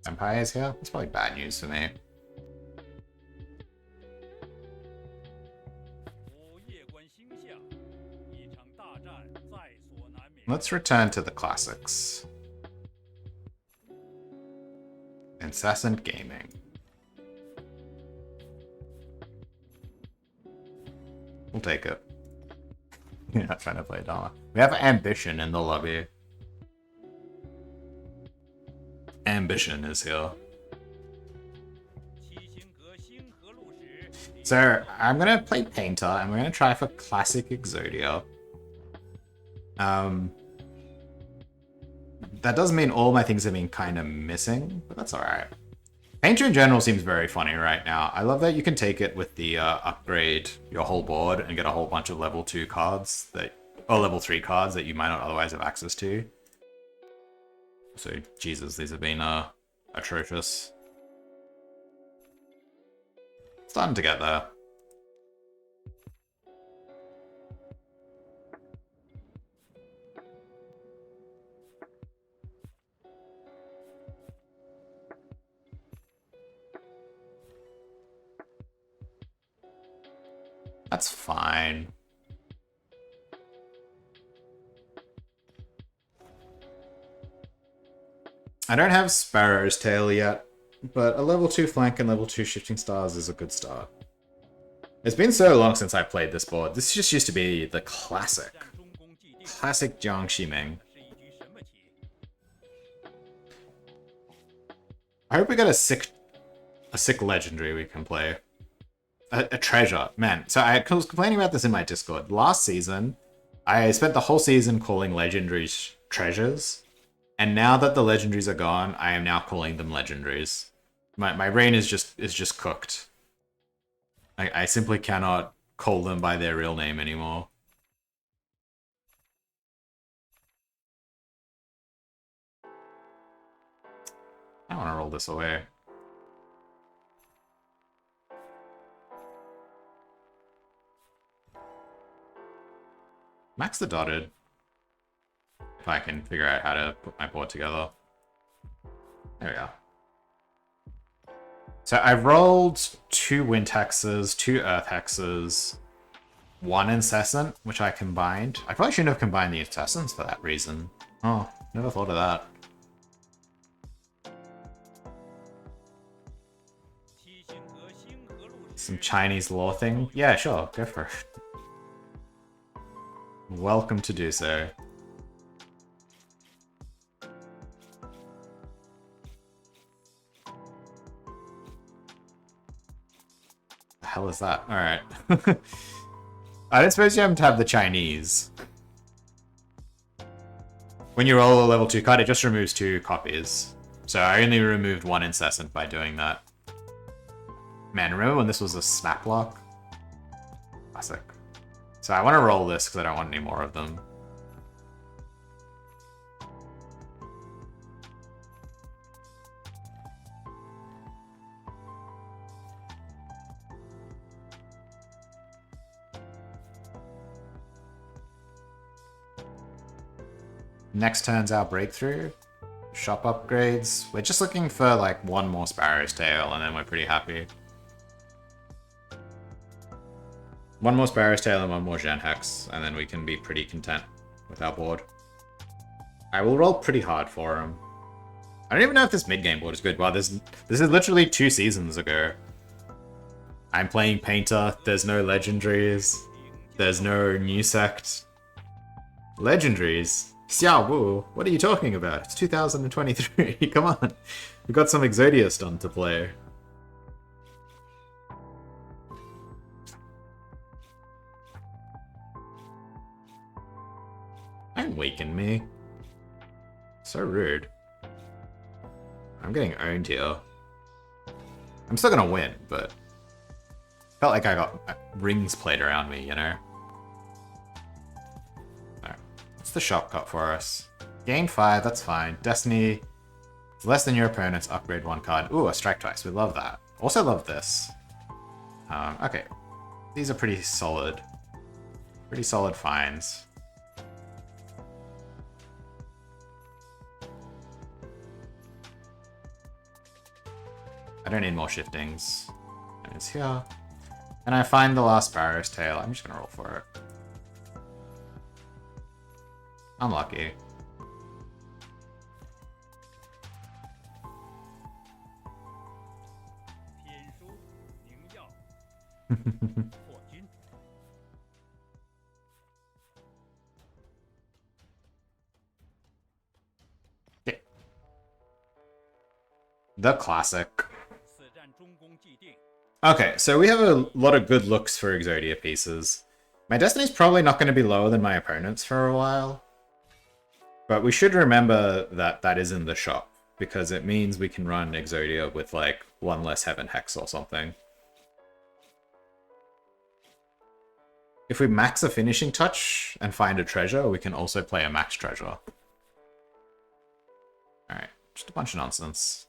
Empires here? That's probably bad news for me. Let's return to the classics. Incessant gaming. We'll take it. You're not trying to play Dharma. We have Ambition in the lobby. Ambition is here. So, I'm gonna play Painter, and we're gonna try for Classic Exodia. That does mean all my things have been kind of missing, but that's alright. Painter in general seems very funny right now. I love that you can take it with the upgrade your whole board and get a whole bunch of level 2 cards, or level 3 cards that you might not otherwise have access to. So, Jesus, these have been atrocious. Starting to get there. That's fine. I don't have Sparrow's Tail yet, but a level 2 flank and level 2 shifting stars is a good start. It's been so long since I played this board. This just used to be the classic. Classic Jiang Shiming. I hope we got a sick legendary we can play. A treasure. Man, so I was complaining about this in my Discord. Last season, I spent the whole season calling legendaries treasures. And now that the legendaries are gone, I am now calling them legendaries. My brain is just cooked. I simply cannot call them by their real name anymore. I want to roll this away. Max the dotted. If I can figure out how to put my board together. There we go. So I've rolled 2 wind hexes, 2 earth hexes, 1 incessant, which I combined. I probably shouldn't have combined the incessants for that reason. Oh, never thought of that. Some Chinese law thing? Yeah, sure, go for it. Welcome to do so. The hell is that? Alright. I don't suppose you happen to have the Chinese. When you roll a level 2 card, it just removes 2 copies. So I only removed 1 incessant by doing that. Man, remember when this was a snap block? Classic. So I want to roll this because I don't want any more of them. Next turn's our breakthrough. Shop upgrades. We're just looking for like 1 more Sparrow's Tail and then we're pretty happy. 1 more Sparrow's Tail and 1 more Gen Hex, and then we can be pretty content with our board. I will roll pretty hard for him. I don't even know if this mid-game board is good. Wow, this is literally 2 seasons ago. I'm playing Painter, there's no legendaries, there's no new sect. Legendaries? Xiao Wu, what are you talking about? It's 2023, come on. We've got some Exodia stuff to play. Don't weaken me. So rude. I'm getting owned here. I'm still gonna win, but... felt like I got rings played around me, you know? Alright. What's the shop cut for us? Gain 5, that's fine. Destiny is less than your opponent's upgrade 1 card. Ooh, a strike twice. We love that. Also love this. Okay. These are pretty solid. Pretty solid finds. I don't need more shiftings. And it's here. And I find the last Sparrow's Tail. I'm just gonna roll for it. I'm lucky. Okay. The classic. Okay, so we have a lot of good looks for Exodia pieces. My Destiny's probably not going to be lower than my opponent's for a while. But we should remember that that is in the shop, because it means we can run Exodia with, like, one less Heaven Hex or something. If we max a finishing touch and find a treasure, we can also play a max treasure. Alright, just a bunch of nonsense.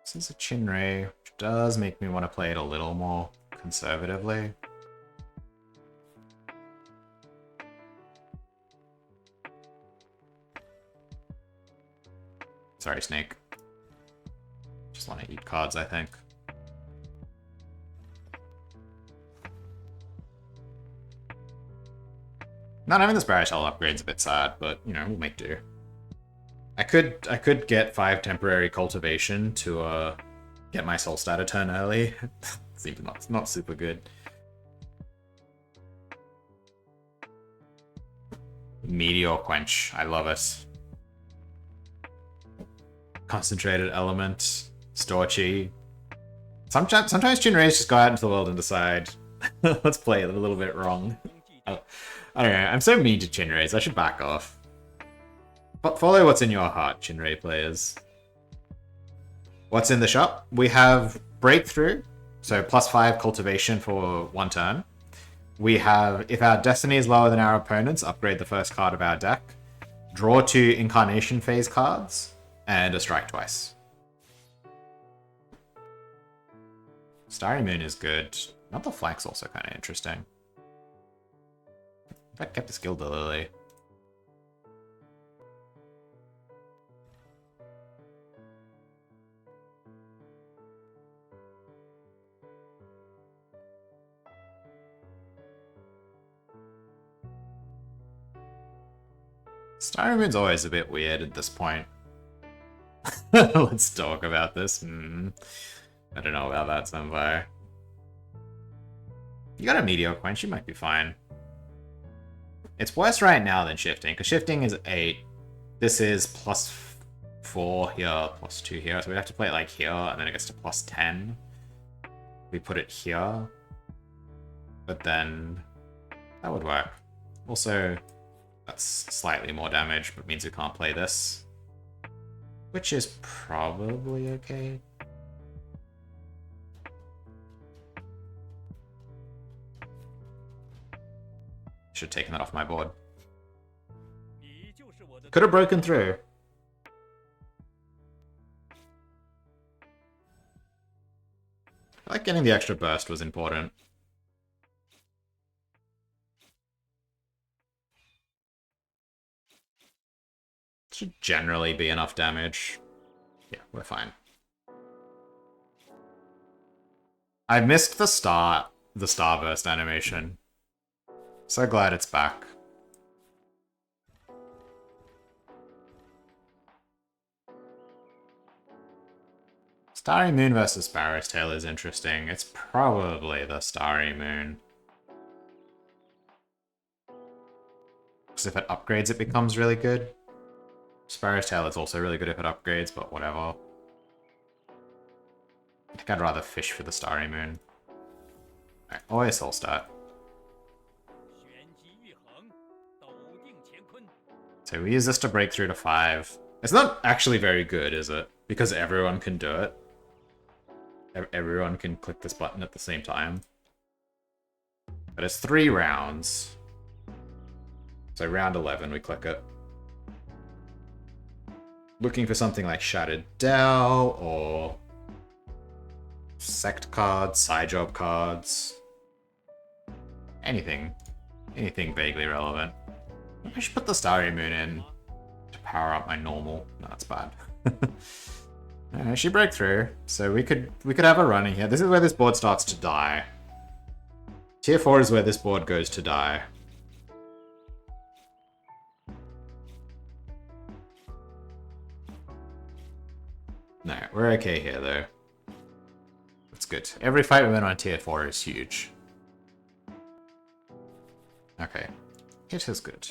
This is a Chinray, which does make me want to play it a little more conservatively. Sorry, Snake. Just want to eat cards, I think. Not having the Sparrow Tail upgrade's a bit sad, but, you know, we'll make do. I could get 5 temporary cultivation to get my soul stat a turn early. Seems not super good. Meteor Quench, I love it. Concentrated Element, Storchy. Sometimes Chinrays just go out into the world and decide, let's play it a little bit wrong. I don't know, I'm so mean to Chinrays, I should back off. But follow what's in your heart, Chinray players. What's in the shop? We have Breakthrough, so +5 cultivation for 1 turn. We have, if our destiny is lower than our opponent's, upgrade the first card of our deck. Draw 2 Incarnation Phase cards, and a strike twice. Starry Moon is good. Not Flank's also kind of interesting. I kept the skill the Lily. Starry Moon's always a bit weird at this point. Let's talk about this. I don't know about that, Sunfire. You got a Meteor Quench, you might be fine. It's worse right now than Shifting, because Shifting is 8. This is +4 here, +2 here, so we have to play it like here, and then it gets to +10. We put it here. But then that would work. Also, that's slightly more damage, but means we can't play this. Which is probably okay. Should have taken that off my board. Could have broken through. I like getting the extra burst was important. Should generally be enough damage. Yeah, we're fine. I missed the starburst animation. So glad it's back. Starry Moon versus Sparrow's Tail is interesting. It's probably the Starry Moon. Because if it upgrades, it becomes really good. Sparrow's Tail is also really good if it upgrades, but whatever. I think I'd rather fish for the Starry Moon. Alright, always soul stat. So we use this to break through to 5. It's not actually very good, is it? Because everyone can do it. Everyone can click this button at the same time. But it's 3 rounds. So round 11 we click it. Looking for something like Shattered Dell, or Sect cards, Side Job cards. Anything vaguely relevant. I should put the Starry Moon in to power up my normal. No, that's bad. She broke through, so we could have a run in here. This is where this board starts to die. Tier 4 is where this board goes to die. No, we're okay here though. That's good. Every fight we win on tier 4 is huge. Okay. It is good.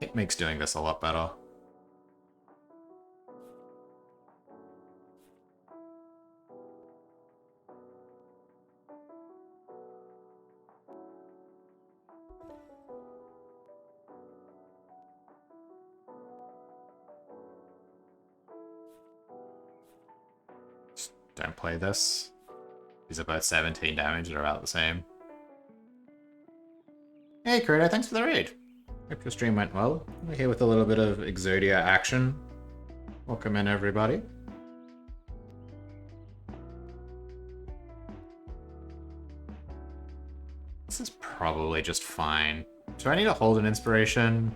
It makes doing this a lot better. Just don't play this. These are both 17 damage, they're about the same. Hey Creator, thanks for the raid. Hope your stream went well. We're here with a little bit of Exodia action. Welcome in, everybody. This is probably just fine. Do I need to hold an inspiration?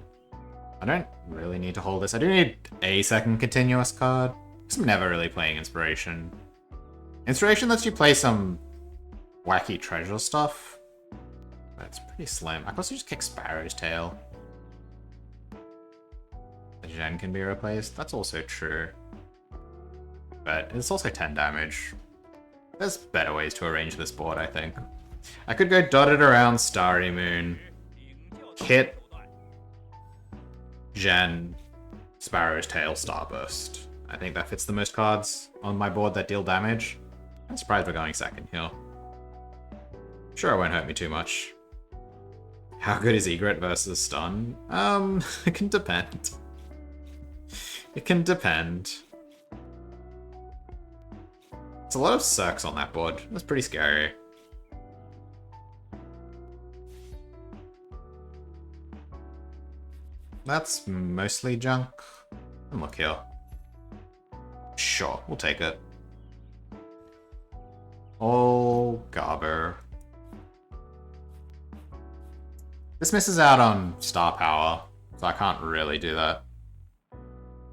I don't really need to hold this. I do need a second continuous card. Because I'm never really playing inspiration. Inspiration lets you play some wacky treasure stuff. But it's pretty slim. I could also just kick Sparrow's Tail. The Xian can be replaced. That's also true. But it's also 10 damage. There's better ways to arrange this board, I think. I could go dotted around Starry Moon, hit Xian, Sparrow's Tail, Starburst. I think that fits the most cards on my board that deal damage. I'm surprised we're going second here. Sure, it won't hurt me too much. How good is Egret versus Stun? It can depend. It can depend. It's a lot of Cirques on that board. That's pretty scary. That's mostly junk. And look here. Sure, we'll take it. Oh, Garber. This misses out on star power, so I can't really do that.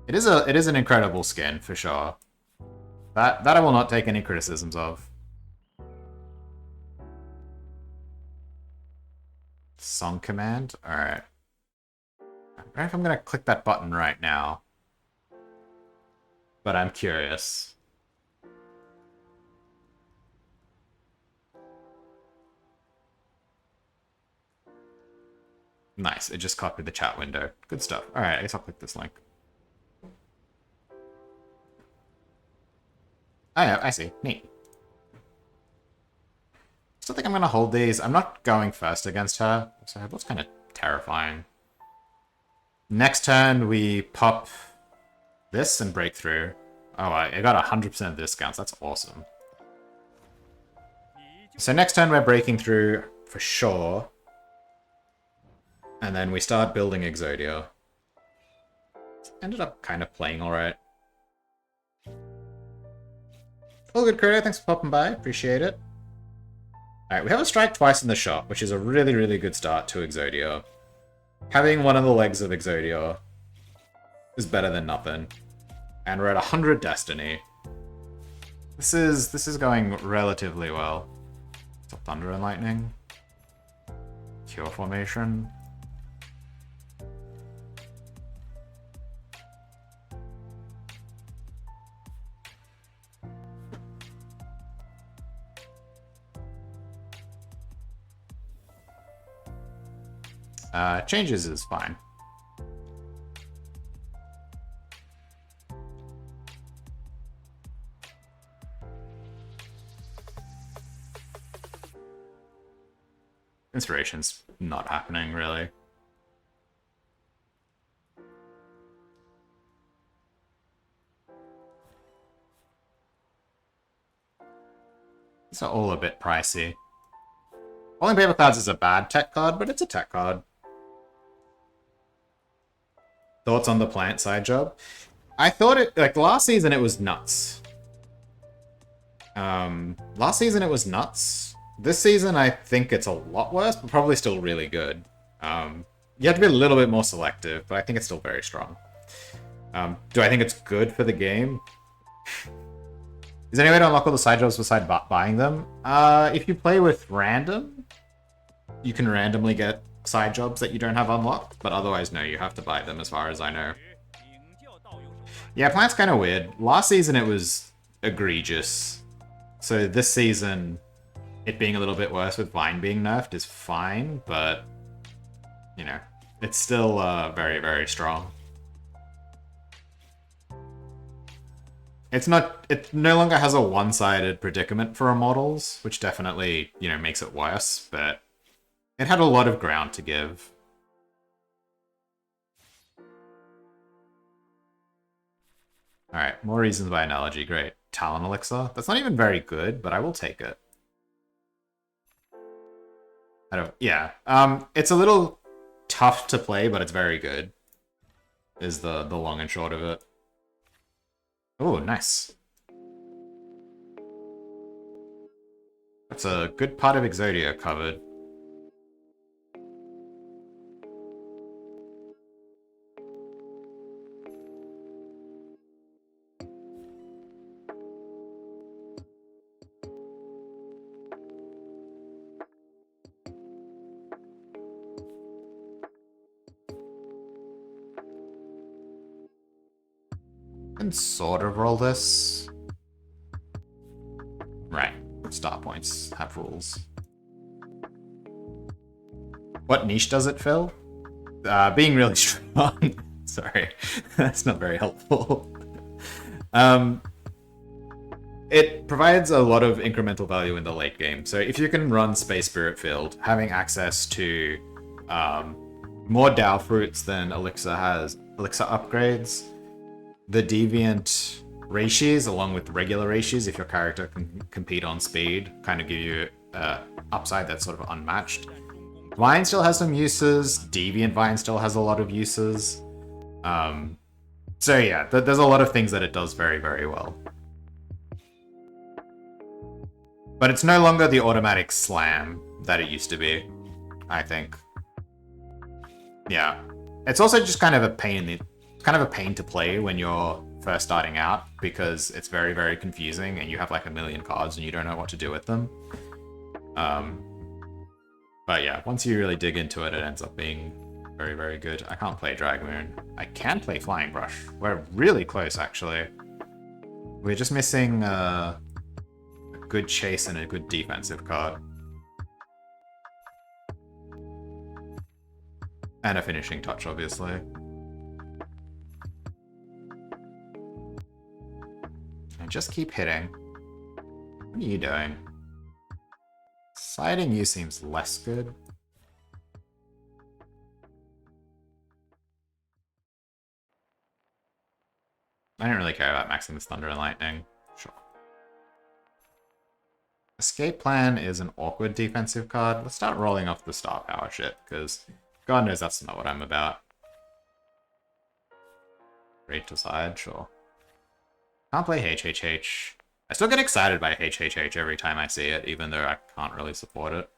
It is an incredible skin, for sure. That I will not take any criticisms of. Song command? Alright. I don't know if I'm gonna click that button right now. But I'm curious. Nice, it just copied the chat window. Good stuff. Alright, I guess I'll click this link. Oh yeah, I see. Neat. Still think I'm gonna hold these. I'm not going first against her, so that's kind of terrifying. Next turn, we pop this and break through. Oh, I got 100% discounts. That's awesome. So next turn, we're breaking through for sure. And then we start building Exodia. Ended up kind of playing alright. All good, Creator. Thanks for popping by. Appreciate it. Alright, we have a strike twice in the shop, which is a really, really good start to Exodia. Having one of the legs of Exodia is better than nothing. And we're at 100 Destiny. This is going relatively well. So Thunder and Lightning. Cure Formation. Changes is fine. Inspiration's not happening, really. These are all a bit pricey. Falling Paper Clouds is a bad tech card, but it's a tech card. Thoughts on the plant side job? I thought it, like, last season it was nuts. Last season it was nuts. This season I think it's a lot worse, but probably still really good. You have to be a little bit more selective, but I think it's still very strong. Do I think it's good for the game? Is there any way to unlock all the side jobs besides buying them? If you play with random, you can randomly get side jobs that you don't have unlocked, but otherwise, no, you have to buy them as far as I know. Yeah, Plant's kind of weird. Last season it was egregious. So this season, it being a little bit worse with Vine being nerfed is fine, but, you know, it's still very, very strong. It no longer has a one-sided predicament for models, which definitely, you know, makes it worse, but it had a lot of ground to give. Alright, more reasons by analogy, great. Talon Elixir? That's not even very good, but I will take it. Yeah. It's a little tough to play, but it's very good. Is the long and short of it. Oh, nice. That's a good part of Exodia covered. Can sort of roll this. Right. Star points have rules. What niche does it fill? Being really strong. Sorry. That's not very helpful. It provides a lot of incremental value in the late game. So if you can run Space Spirit Field, having access to more Dow fruits than Elixir has, Elixir upgrades, the Deviant Reishi, along with regular Reishi, if your character can compete on speed, kind of give you upside that's sort of unmatched. Vine still has some uses. Deviant Vine still has a lot of uses. So yeah, there's a lot of things that it does very, very well. But it's no longer the automatic slam that it used to be, I think. Yeah. It's also just kind of a pain to play when you're first starting out, because it's very, very confusing and you have like a million cards and you don't know what to do with them. But yeah, once you really dig into it, it ends up being very, very good. I can't play Dragmoon. I can play Flying Brush. We're really close, actually. We're just missing a good chase and a good defensive card. And a finishing touch, obviously. And just keep hitting. What are you doing? Siding you seems less good. I don't really care about maxing this Thunder and Lightning. Sure. Escape Plan is an awkward defensive card. Let's start rolling off the star power shit, because God knows that's not what I'm about. Great to side, sure. Can't play HHH. I still get excited by HHH every time I see it, even though I can't really support it.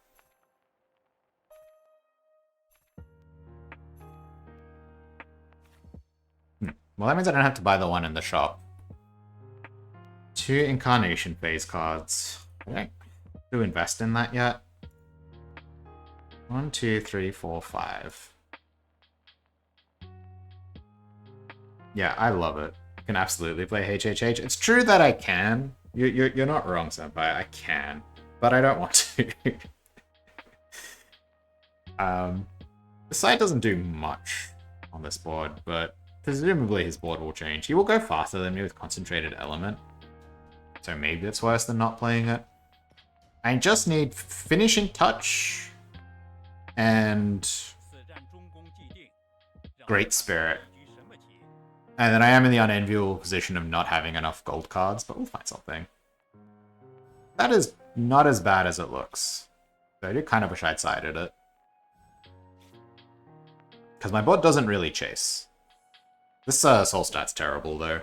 Well, that means I don't have to buy the one in the shop. 2 Incarnation Phase cards. I don't have to invest in that yet. 1, 2, 3, 4, 5. Yeah, I love it. I can absolutely play HHH. It's true that I can. You're not wrong, Senpai. I can. But I don't want to. The side doesn't do much on this board, but presumably his board will change. He will go faster than me with Concentrated Element. So maybe it's worse than not playing it. I just need Finishing Touch and Great Spirit. And then I am in the unenviable position of not having enough gold cards, but we'll find something. That is not as bad as it looks. So I do kind of wish I'd sided it. Because my board doesn't really chase. This soul stat's terrible, though.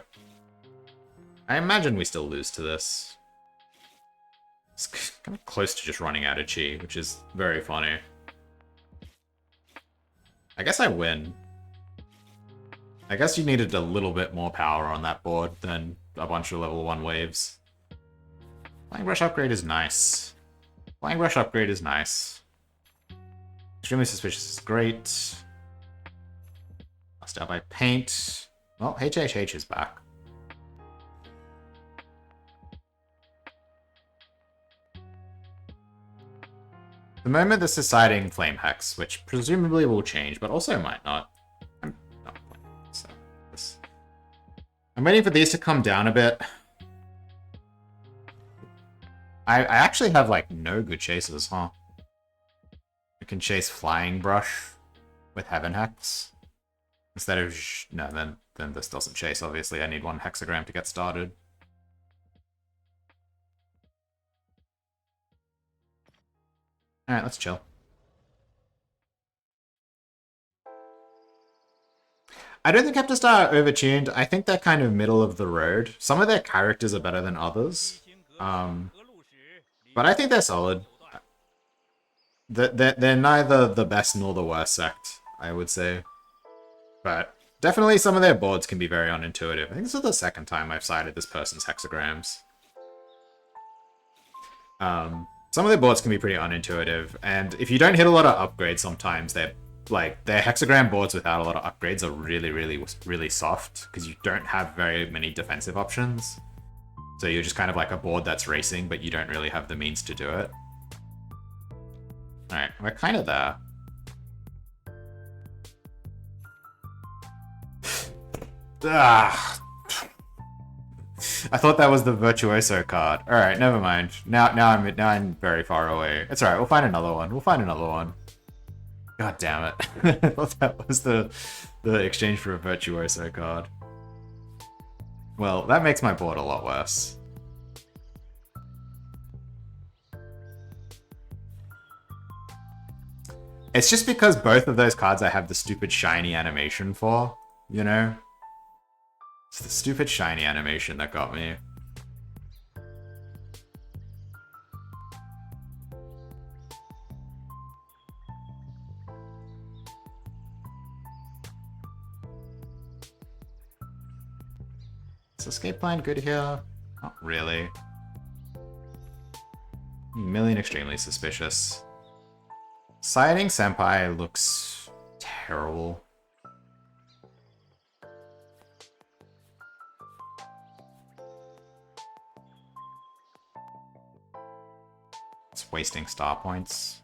I imagine we still lose to this. It's kind of close to just running out of chi, which is very funny. I guess I win. I guess you needed a little bit more power on that board than a bunch of level 1 waves. Flying Brush upgrade is nice. Flying Brush upgrade is nice. Extremely Suspicious is great. Lost out by Paint. Well, HHH is back. The moment this is citing Flame Hex, which presumably will change, but also might not. I'm not playing so this. I'm waiting for these to come down a bit. I actually have, like, no good chases, huh? I can chase Flying Brush with Heaven Hex. Instead of... No, then this doesn't chase, obviously. I need one Hexagram to get started. Alright, let's chill. I don't think Heptastar are overtuned. I think they're kind of middle of the road. Some of their characters are better than others. But I think they're solid. They're neither the best nor the worst sect, I would say. But definitely some of their boards can be very unintuitive. I think this is the second time I've cited this person's hexagrams. Some of their boards can be pretty unintuitive, and if you don't hit a lot of upgrades sometimes, their hexagram boards without a lot of upgrades are really, really, really soft, because you don't have very many defensive options. So you're just kind of like a board that's racing, but you don't really have the means to do it. Alright, we're kind of there. I thought that was the Virtuoso card. Alright, never mind. Now I'm very far away. It's alright, we'll find another one. We'll find another one. God damn it. I thought that was the exchange for a Virtuoso card. Well, that makes my board a lot worse. It's just because both of those cards I have the stupid shiny animation for, you know? It's the stupid shiny animation that got me. Is escape plan good here? Not really. Million extremely suspicious. Siding Senpai looks terrible. It's wasting star points.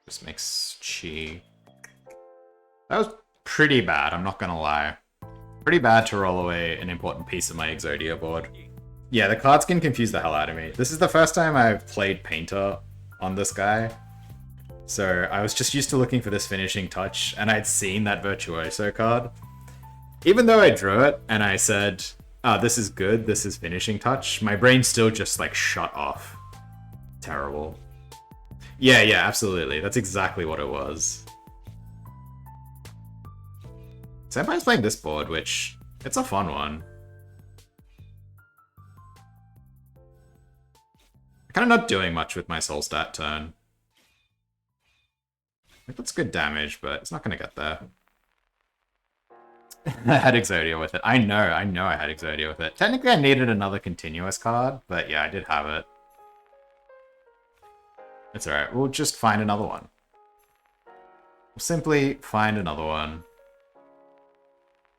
Just makes chi. That was pretty bad, I'm not gonna lie. Pretty bad to roll away an important piece of my Exodia board. Yeah, the cards can confuse the hell out of me. This is the first time I've played Painter on this guy. So I was just used to looking for this finishing touch, and I'd seen that Virtuoso card. Even though I drew it, and I said, oh, this is good, this is finishing touch, my brain still just, like, shut off. Terrible. Yeah, absolutely. That's exactly what it was. Senpai's playing this board, which, it's a fun one. I'm kind of not doing much with my soul stat turn. I think that's good damage, but it's not going to get there. I had Exodia with it. I know I had Exodia with it. Technically, I needed another continuous card, but yeah, I did have it. It's alright, we'll just find another one. We'll simply find another one.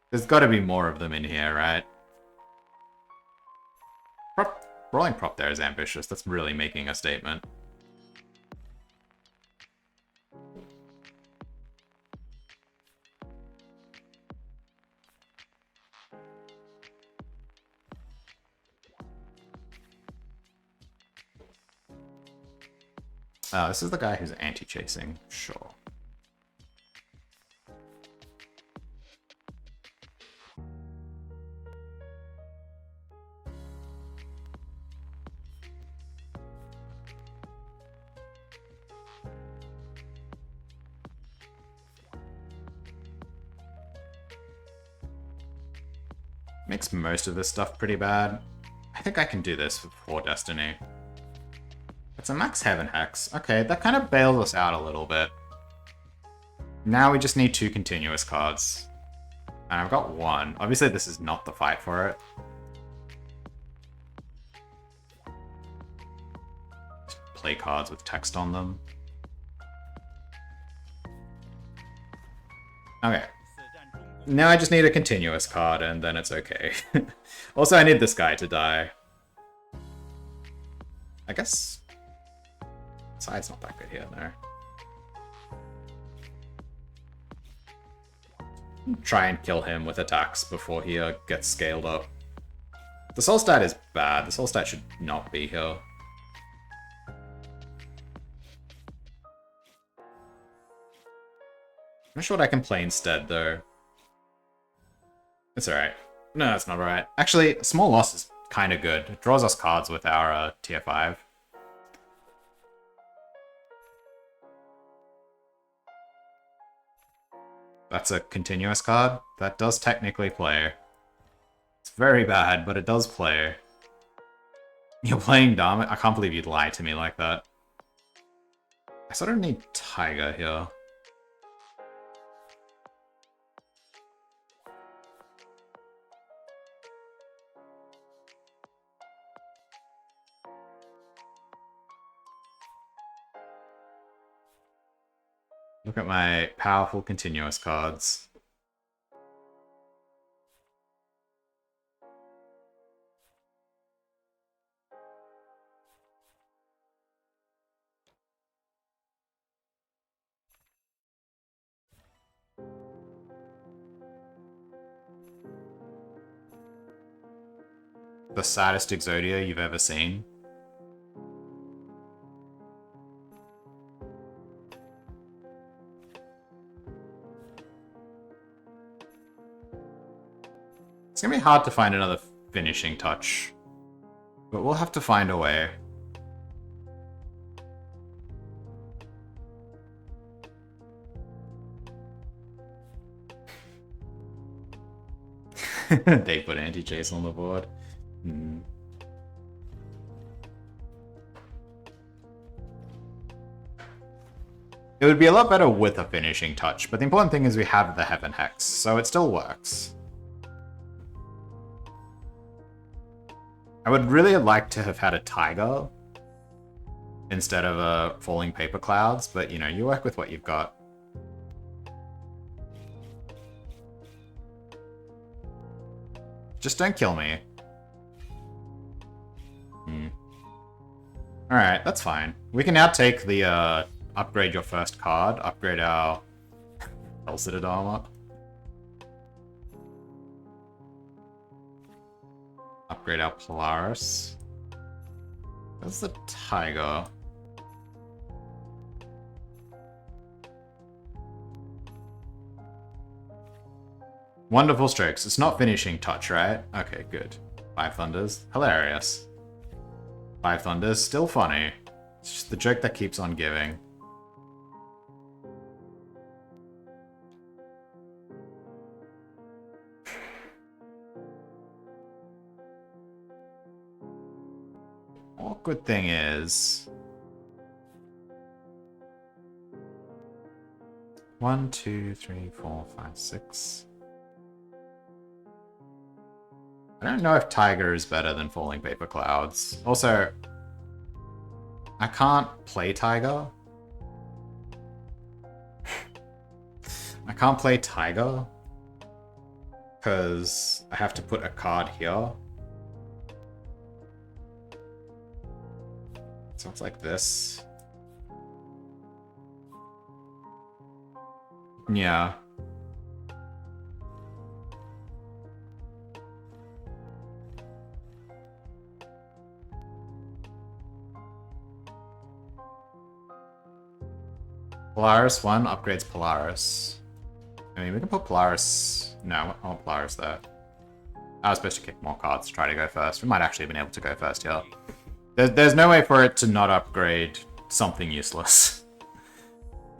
There's gotta be more of them in here, right? Rolling prop there is ambitious, that's really making a statement. Oh, this is the guy who's anti-chasing. Sure. Makes most of this stuff pretty bad. I think I can do this with 4 Destiny. It's a max Heaven Hex. Okay, that kind of bails us out a little bit. Now we just need 2 continuous cards. And I've got 1. Obviously this is not the fight for it. Just play cards with text on them. Okay. Now I just need a continuous card, and then it's okay. Also, I need this guy to die. I guess... Side's not that good here, no. Try and kill him with attacks before he gets scaled up. The soul stat is bad. The soul stat should not be here. I'm not sure what I can play instead, though. It's alright. No, that's not alright. Actually, small loss is kind of good. It draws us cards with our tier 5. That's a continuous card. That does technically play. It's very bad, but it does play. You're playing dumb? I can't believe you'd lie to me like that. I sort of need Tiger here. Look at my powerful continuous cards. The saddest Exodia you've ever seen. It's gonna be hard to find another finishing touch, but we'll have to find a way. They put anti-chase on the board. It would be a lot better with a finishing touch, but the important thing is we have the Heaven Hex, so it still works. I would really like to have had a Tiger instead of a Falling Paper Clouds, but you know, you work with what you've got. Just don't kill me. Alright, that's fine. We can now take the, upgrade your first card, upgrade our Elcided armor. Upgrade our Polaris. That's the Tiger. Wonderful Strokes. It's not finishing touch, right? Okay, good. 5 Thunders. Hilarious. 5 Thunders. Still funny. It's just the joke that keeps on giving. Awkward thing is... 1, 2, 3, 4, 5, 6... I don't know if Tiger is better than Falling Paper Clouds. Also, I can't play Tiger. I can't play Tiger because I have to put a card here. So it's like this. Yeah. Polaris 1 upgrades Polaris. I mean, we can put Polaris... No, I want Polaris there. I was supposed to kick more cards to try to go first. We might actually have been able to go first here. There's no way for it to not upgrade something useless.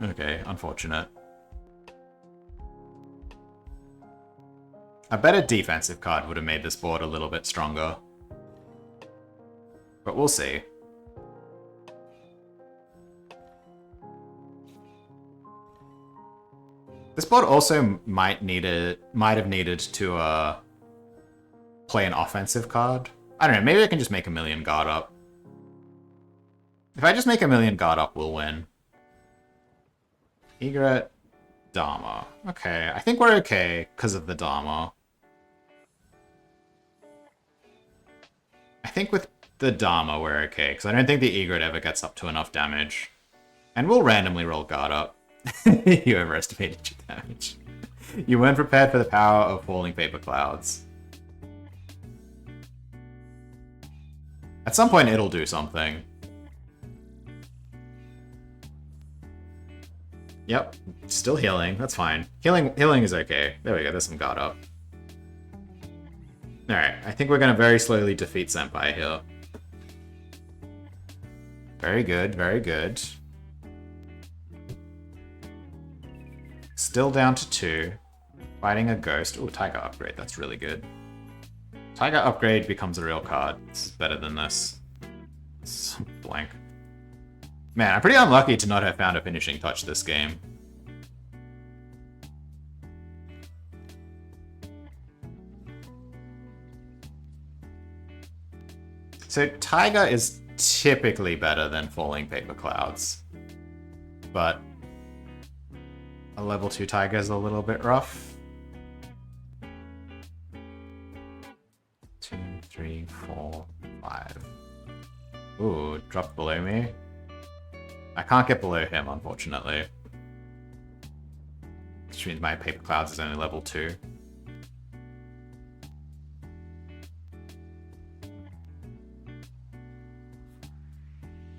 Okay, unfortunate. A better defensive card would have made this board a little bit stronger. But we'll see. This board also might have needed to play an offensive card. I don't know, maybe I can just make a million guard up. If I just make a million guard up, we'll win. Egret, Dharma. Okay, I think we're okay because of the Dharma. I think with the Dharma we're okay, because I don't think the Egret ever gets up to enough damage. And we'll randomly roll guard up. You overestimated your damage. You weren't prepared for the power of falling paper clouds. At some point it'll do something. Yep, still healing, that's fine. Healing is okay. There we go, there's some guard up. Alright, I think we're gonna very slowly defeat Senpai here. Very good, very good. Still down to 2. Fighting a ghost. Ooh, Tiger upgrade, that's really good. Tiger upgrade becomes a real card. This is better than this. It's blank. Man, I'm pretty unlucky to not have found a finishing touch this game. So Tiger is typically better than falling paper clouds. But a level 2 Tiger is a little bit rough. 2, 3, 4, 5. Ooh, dropped below me. I can't get below him, unfortunately. Which means my paper clouds is only level 2.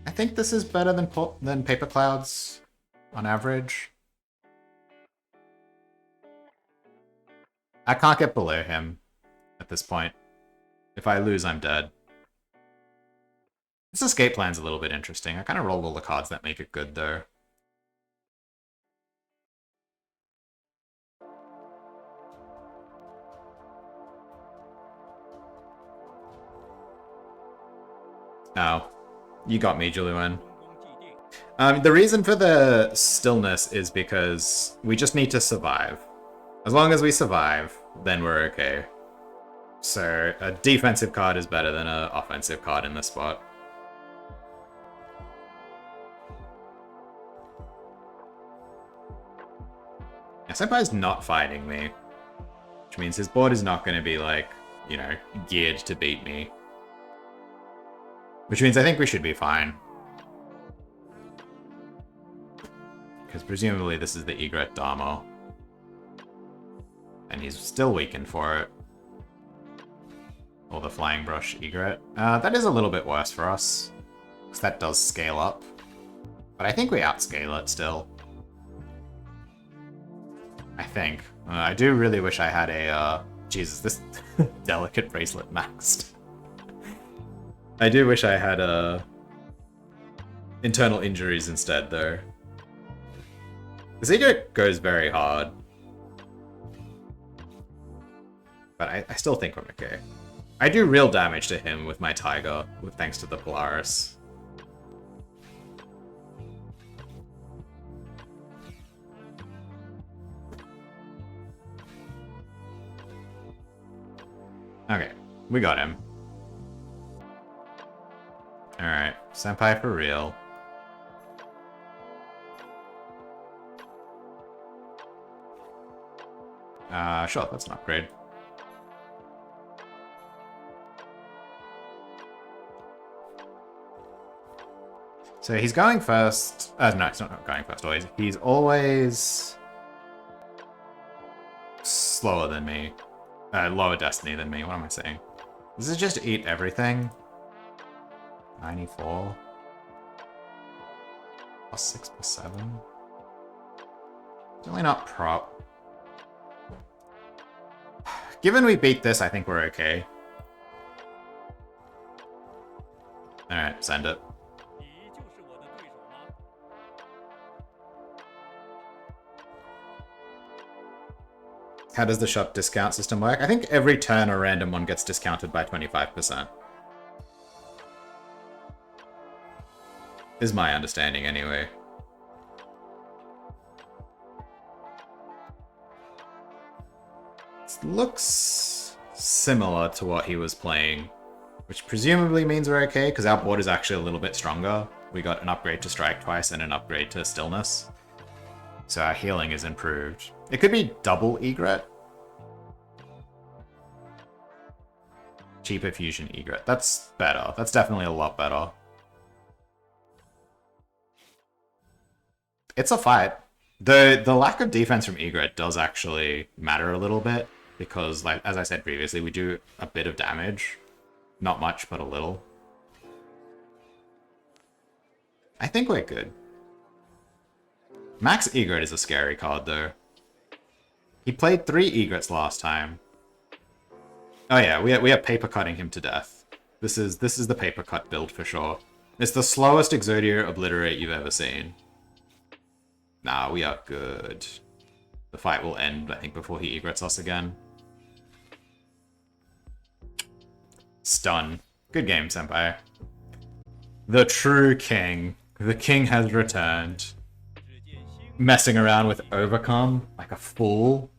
I think this is better than paper clouds on average. I can't get below him at this point. If I lose, I'm dead. This escape plan's a little bit interesting. I kind of rolled all the cards that make it good, though. Oh, you got me, Julian. The reason for the stillness is because we just need to survive. As long as we survive, then we're okay. So a defensive card is better than an offensive card in this spot. Yeah, Senpai's not fighting me, which means his board is not going to be, like, you know, geared to beat me. Which means I think we should be fine. Because presumably this is the Egret Dharma. And he's still weakened for it. Or the Flying Brush Egret. That is a little bit worse for us. Because that does scale up. But I think we outscale it still. I think. I do really wish I had a... Jesus, this delicate bracelet maxed. I do wish I had internal injuries instead, though. This Egret goes very hard. But I still think I'm okay. I do real damage to him with my Tiger, thanks to the Polaris. Okay, we got him. Alright, Senpai for real. Sure, that's an upgrade. So he's going first. No, he's not going first always. He's always slower than me. Lower destiny than me. What am I saying? This is just eat everything. 94. Plus 6 plus 7. Really not prop. Given we beat this, I think we're okay. Alright, send it. How does the shop discount system work? I think every turn a random one gets discounted by 25%. Is my understanding anyway. It looks similar to what he was playing, which presumably means we're okay, because our board is actually a little bit stronger. We got an upgrade to strike twice and an upgrade to stillness. So our healing is improved. It could be double egret. Cheaper fusion egret. That's better. That's definitely a lot better. It's a fight. The lack of defense from egret does actually matter a little bit, because, like as I said previously, we do a bit of damage. Not much, but a little. I think we're good. Max Egret is a scary card, though. He played 3 Egrets last time. Oh yeah, we are paper cutting him to death. This is the paper cut build for sure. It's the slowest Exodia Obliterate you've ever seen. Nah, we are good. The fight will end, I think, before he egrets us again. Stun. Good game, senpai. The true king. The king has returned. Messing around with Overcome like a fool.